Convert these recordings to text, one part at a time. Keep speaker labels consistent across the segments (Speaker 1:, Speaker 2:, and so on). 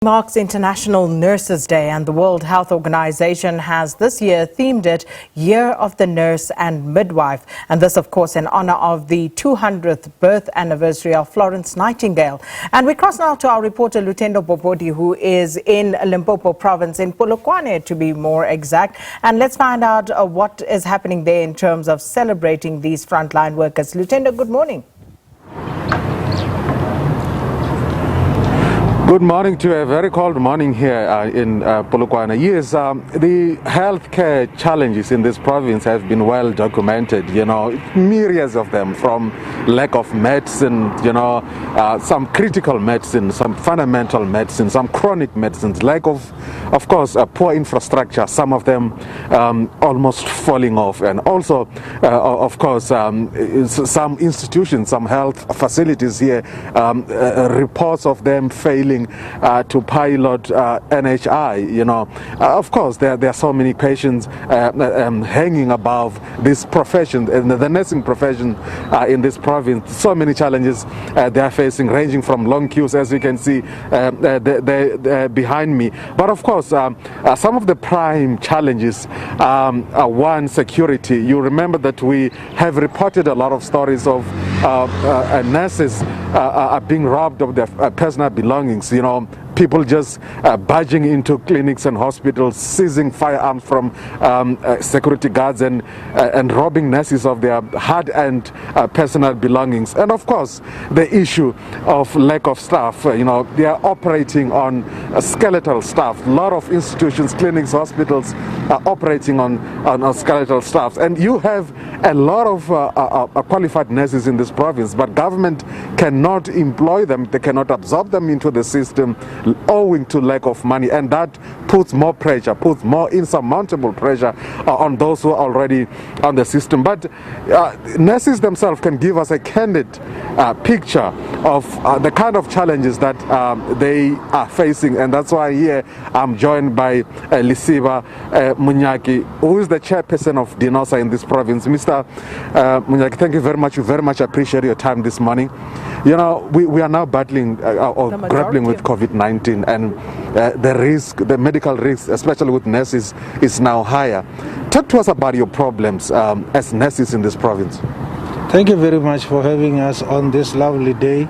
Speaker 1: Marks International Nurses Day, and the World Health Organization has this year themed it Year of the Nurse and Midwife. And this, of course, in honor of the 200th birth anniversary of Florence Nightingale. And we cross now to our reporter Lutendo Bobodi, who is in Limpopo province, in Polokwane to be more exact. And let's find out what is happening there in terms of celebrating these frontline workers. Lutendo, good morning.
Speaker 2: Good morning to a very cold morning here in Polokwane. Yes, the healthcare challenges in this province have been well documented, myriads of them, from lack of medicine, some critical medicine, some fundamental medicine, some chronic medicines, lack of course, poor infrastructure, some of them almost falling off, and also, of course, some institutions, some health facilities here, reports of them failing to pilot NHI. Of course, there are so many patients hanging above this profession, the nursing profession in this province. So many challenges they are facing, ranging from long queues, as you can see behind me. But of course, some of the prime challenges are one, security. You remember that we have reported a lot of stories of nurses are being robbed of their personal belongings. People just barging into clinics and hospitals, seizing firearms from security guards and robbing nurses of their hard-earned personal belongings. And of course, the issue of lack of staff. They are operating on skeletal staff. A lot of institutions, clinics, hospitals are operating on skeletal staff. And you have a lot of qualified nurses in this province, but government cannot employ them. They cannot absorb them into the system, owing to lack of money, and that puts more pressure, puts more insurmountable pressure on those who are already on the system. But nurses themselves can give us a candid picture of the kind of challenges that they are facing, and that's why here I'm joined by Lisiba Munyaki, who is the chairperson of DINOSA in this province. Mr. Munyaki, thank you very much. We very much appreciate your time this morning. We are now battling or grappling with COVID-19, and the medical risk, especially with nurses, is now higher. Talk to us about your problems as nurses in this province.
Speaker 3: Thank you very much for having us on this lovely day,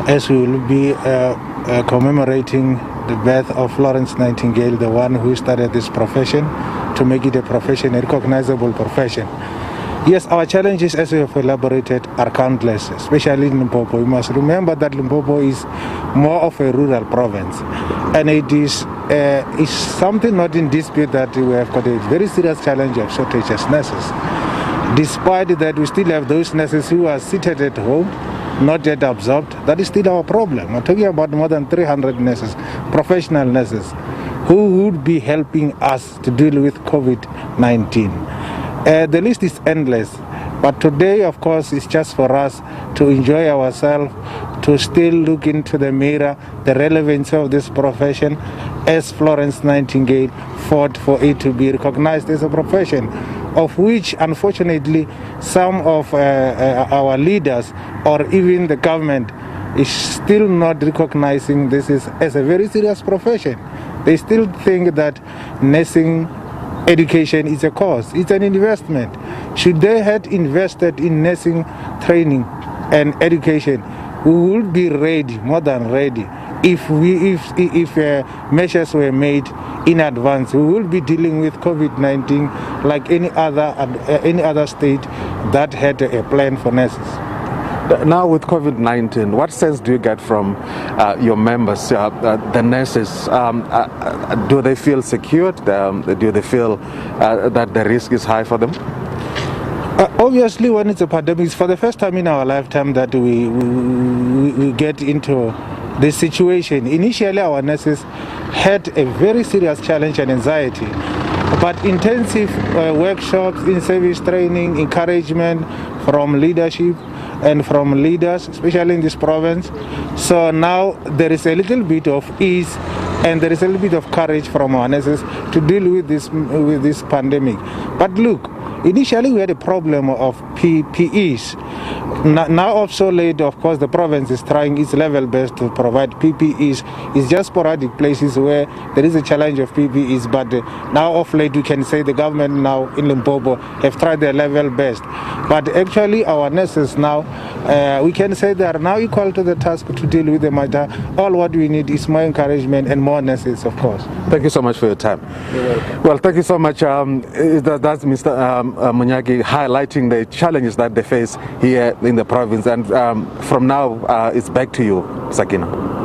Speaker 3: as we will be commemorating the birth of Florence Nightingale, the one who started this profession to make it a profession, a recognizable profession. Yes, our challenges, as we have elaborated, are countless, especially in Limpopo. You must remember that Limpopo is more of a rural province, and it is something not in dispute that we have got a very serious challenge of shortage of nurses. Despite that, we still have those nurses who are seated at home, not yet absorbed. That is still our problem. We're talking about more than 300 nurses, professional nurses, who would be helping us to deal with COVID-19. The list is endless, but today, of course, is just for us to enjoy ourselves, to still look into the mirror, the relevance of this profession, as Florence Nightingale fought for it to be recognized as a profession, of which, unfortunately, some of our leaders or even the government is still not recognizing this as a very serious profession. They still think that nursing education is a cost, it's an investment. Should they have invested in nursing training and education, we would be ready, more than ready. If measures were made in advance, we will be dealing with COVID-19 like any other state that had a plan for nurses.
Speaker 2: Now with COVID-19, what sense do you get from your members, the nurses? Do they feel secured? Do they feel that the risk is high for them?
Speaker 3: Obviously, when it's a pandemic, it's for the first time in our lifetime that we get into this situation. Initially, our nurses had a very serious challenge and anxiety, but intensive workshops, in-service training, encouragement from leadership and from leaders, especially in this province. So now there is a little bit of ease and there is a little bit of courage from our nurses to deal with this pandemic. But look, Initially, we had a problem of PPEs. Now obsolete, of course, the province is trying its level best to provide PPEs. It's just sporadic places where there is a challenge of PPEs, but now of late we can say the government now in Limpopo have tried their level best. But actually our nurses now, we can say they are now equal to the task to deal with the matter. All what we need is more encouragement and more nurses, of course.
Speaker 2: Thank you so much for your time.
Speaker 3: You're welcome.
Speaker 2: Well, thank you so much. That's Mr. Munyagi highlighting the challenges that they face here in the province. And from now, it's back to you, Sakina.